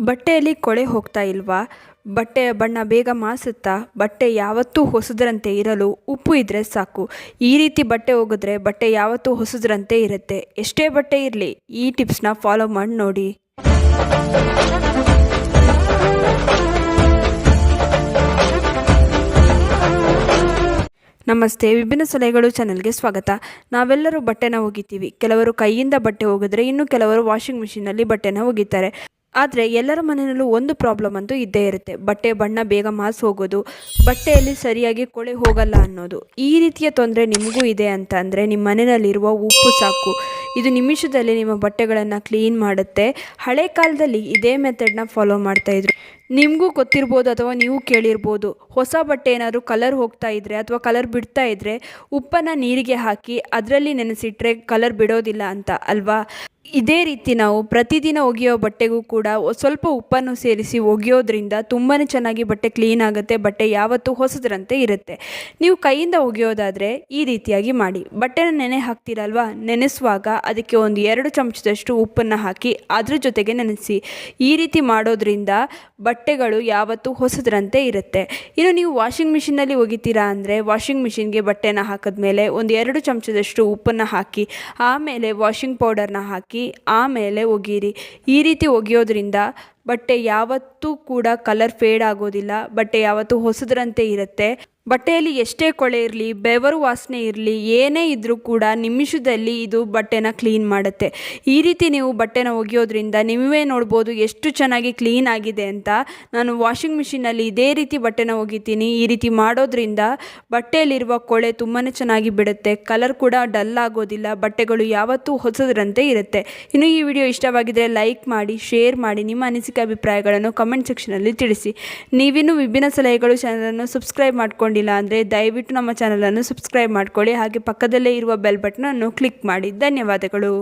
ಬಟ್ಟೆಯಲ್ಲಿ ಕೊಳೆ ಹೋಗ್ತಾ ಇಲ್ವಾ? ಬಟ್ಟೆಯ ಬಣ್ಣ ಬೇಗ ಮಾಸುತ್ತಾ? ಬಟ್ಟೆ ಯಾವತ್ತೂ ಹೊಸದರಂತೆ ಇರಲು ಉಪ್ಪು ಇದ್ದರೆ ಸಾಕು. ಈ ರೀತಿ ಬಟ್ಟೆ ಒಗೆದ್ರೆ ಬಟ್ಟೆ ಯಾವತ್ತೂ ಹೊಸದರಂತೆ ಇರುತ್ತೆ. ಎಷ್ಟೇ ಬಟ್ಟೆ ಇರಲಿ ಈ ಟಿಪ್ಸ್ನ ಫಾಲೋ ಮಾಡಿ ನೋಡಿ. ನಮಸ್ತೆ, ವಿಭಿನ್ನ ಸಲಹೆಗಳು ಚಾನಲ್ಗೆ ಸ್ವಾಗತ. ನಾವೆಲ್ಲರೂ ಬಟ್ಟೆನ ಒಗಿತೀವಿ. ಕೆಲವರು ಕೈಯಿಂದ ಬಟ್ಟೆ ಒಗೆದ್ರೆ, ಇನ್ನು ಕೆಲವರು ವಾಷಿಂಗ್ ಮಿಷಿನಲ್ಲಿ ಬಟ್ಟೆನ ಒಗಿತಾರೆ. ಆದರೆ ಎಲ್ಲರ ಮನೆಯಲ್ಲೂ ಒಂದು ಪ್ರಾಬ್ಲಮ್ ಅಂತೂ ಇದ್ದೇ ಇರುತ್ತೆ. ಬಟ್ಟೆ ಬಣ್ಣ ಬೇಗ ಮಾಸಿ ಹೋಗೋದು, ಬಟ್ಟೆಯಲ್ಲಿ ಸರಿಯಾಗಿ ಕೊಳೆ ಹೋಗಲ್ಲ ಅನ್ನೋದು. ಈ ರೀತಿಯ ತೊಂದರೆ ನಿಮಗೂ ಇದೆ ಅಂತ ಅಂದರೆ ನಿಮ್ಮ ಮನೆಯಲ್ಲಿರುವ ಉಪ್ಪು ಸಾಕು. ಇದು ನಿಮಿಷದಲ್ಲಿ ನಿಮ್ಮ ಬಟ್ಟೆಗಳನ್ನು ಕ್ಲೀನ್ ಮಾಡುತ್ತೆ. ಹಳೆ ಕಾಲದಲ್ಲಿ ಇದೇ ಮೆಥಡ್ನ ಫಾಲೋ ಮಾಡ್ತಾಯಿದ್ರು. ನಿಮಗೂ ಗೊತ್ತಿರ್ಬೋದು ಅಥವಾ ನೀವು ಕೇಳಿರ್ಬೋದು. ಹೊಸ ಬಟ್ಟೆ ಏನಾದರೂ ಕಲರ್ ಹೋಗ್ತಾ ಇದ್ದರೆ ಅಥವಾ ಕಲರ್ ಬಿಡ್ತಾ ಇದ್ದರೆ ಉಪ್ಪನ್ನು ನೀರಿಗೆ ಹಾಕಿ ಅದರಲ್ಲಿ ನೆನೆಸಿಟ್ರೆ ಕಲರ್ ಬಿಡೋದಿಲ್ಲ ಅಂತ ಅಲ್ವಾ? ಇದೇ ರೀತಿ ನಾವು ಪ್ರತಿದಿನ ಒಗೆಯೋ ಬಟ್ಟೆಗೂ ಕೂಡ ಸ್ವಲ್ಪ ಉಪ್ಪನ್ನು ಸೇರಿಸಿ ಒಗೆಯೋದ್ರಿಂದ ತುಂಬಾ ಚೆನ್ನಾಗಿ ಬಟ್ಟೆ ಕ್ಲೀನ್ ಆಗುತ್ತೆ. ಬಟ್ಟೆ ಯಾವತ್ತೂ ಹೊಸದರಂತೆ ಇರುತ್ತೆ. ನೀವು ಕೈಯಿಂದ ಒಗೆಯೋದಾದರೆ ಈ ರೀತಿಯಾಗಿ ಮಾಡಿ. ಬಟ್ಟೆನ ನೆನೆ ಹಾಕ್ತೀರಲ್ವಾ? ನೆನೆಸುವಾಗ ಅದಕ್ಕೆ ಒಂದು 2 ಚಮಚದಷ್ಟು ಉಪ್ಪನ್ನು ಹಾಕಿ ಅದ್ರ ಜೊತೆಗೆ ನೆನೆಸಿ. ಈ ರೀತಿ ಮಾಡೋದ್ರಿಂದ ಬಟ್ಟೆಗಳು ಯಾವತ್ತೂ ಹೊಸದರಂತೆ ಇರುತ್ತೆ. ಇನ್ನು ನೀವು ವಾಷಿಂಗ್ ಮಿಷಿನಲ್ಲಿ ಒಗಿತೀರಾ ಅಂದರೆ ವಾಷಿಂಗ್ ಮಿಷಿನ್ಗೆ ಬಟ್ಟೆನ ಹಾಕಿದ್ಮೇಲೆ ಒಂದು 2 ಚಮಚದಷ್ಟು ಉಪ್ಪನ್ನು ಹಾಕಿ ಆಮೇಲೆ ವಾಷಿಂಗ್ ಪೌಡರ್ನ ಹಾಕಿ ಆಮೇಲೆ ಒಗೀರಿ. ಈ ರೀತಿ ಒಗೆಯೋದ್ರಿಂದ ಬಟ್ಟೆ ಯಾವತ್ತೂ ಕೂಡ ಕಲರ್ ಫೇಡ್ ಆಗೋದಿಲ್ಲ. ಬಟ್ಟೆ ಯಾವತ್ತೂ ಹೊಸದರಂತೆ ಇರುತ್ತೆ. ಬಟ್ಟೆಯಲ್ಲಿ ಎಷ್ಟೇ ಕೊಳೆ ಇರಲಿ, ಬೆವರು ವಾಸನೆ ಇರಲಿ, ಏನೇ ಇದ್ದರೂ ಕೂಡ ನಿಮಿಷದಲ್ಲಿ ಇದು ಬಟ್ಟೆನ ಕ್ಲೀನ್ ಮಾಡುತ್ತೆ. ಈ ರೀತಿ ನೀವು ಬಟ್ಟೆನ ಒಗೆಯೋದ್ರಿಂದ ನೀವೇ ನೋಡ್ಬೋದು ಎಷ್ಟು ಚೆನ್ನಾಗಿ ಕ್ಲೀನ್ ಆಗಿದೆ ಅಂತ. ನಾನು ವಾಷಿಂಗ್ ಮಿಷಿನಲ್ಲಿ ಇದೇ ರೀತಿ ಬಟ್ಟೆನ ಒಗಿತೀನಿ. ಈ ರೀತಿ ಮಾಡೋದ್ರಿಂದ ಬಟ್ಟೆಯಲ್ಲಿರುವ ಕೊಳೆ ತುಂಬಾ ಚೆನ್ನಾಗಿ ಬಿಡುತ್ತೆ. ಕಲರ್ ಕೂಡ ಡಲ್ ಆಗೋದಿಲ್ಲ. ಬಟ್ಟೆಗಳು ಯಾವತ್ತೂ ಹೊಸದರಂತೆ ಇರುತ್ತೆ. ಇನ್ನು ಈ ವಿಡಿಯೋ ಇಷ್ಟವಾಗಿದ್ದರೆ ಲೈಕ್ ಮಾಡಿ, ಶೇರ್ ಮಾಡಿ, ನಿಮ್ಮ ಅನಿಸಿಕೆ ಅಭಿಪ್ರಾಯಗಳನ್ನು ಕಮೆಂಟ್ ಸೆಕ್ಷನಲ್ಲಿ ತಿಳಿಸಿ. ನೀವಿನ್ನೂ ವಿಭಿನ್ನ ಸಲಹೆಗಳು ಚಾನಲನ್ನು ಸಬ್ಸ್ಕ್ರೈಬ್ ಮಾಡ್ಕೊಂಡು ಅಂದರೆ ದಯವಿಟ್ಟು ನಮ್ಮ ಚಾನಲನ್ನು ಸಬ್ಸ್ಕ್ರೈಬ್ ಮಾಡ್ಕೊಳ್ಳಿ. ಹಾಗೆ ಪಕ್ಕದಲ್ಲೇ ಇರುವ ಬೆಲ್ ಬಟನ್ ಅನ್ನು ಕ್ಲಿಕ್ ಮಾಡಿ. ಧನ್ಯವಾದಗಳು.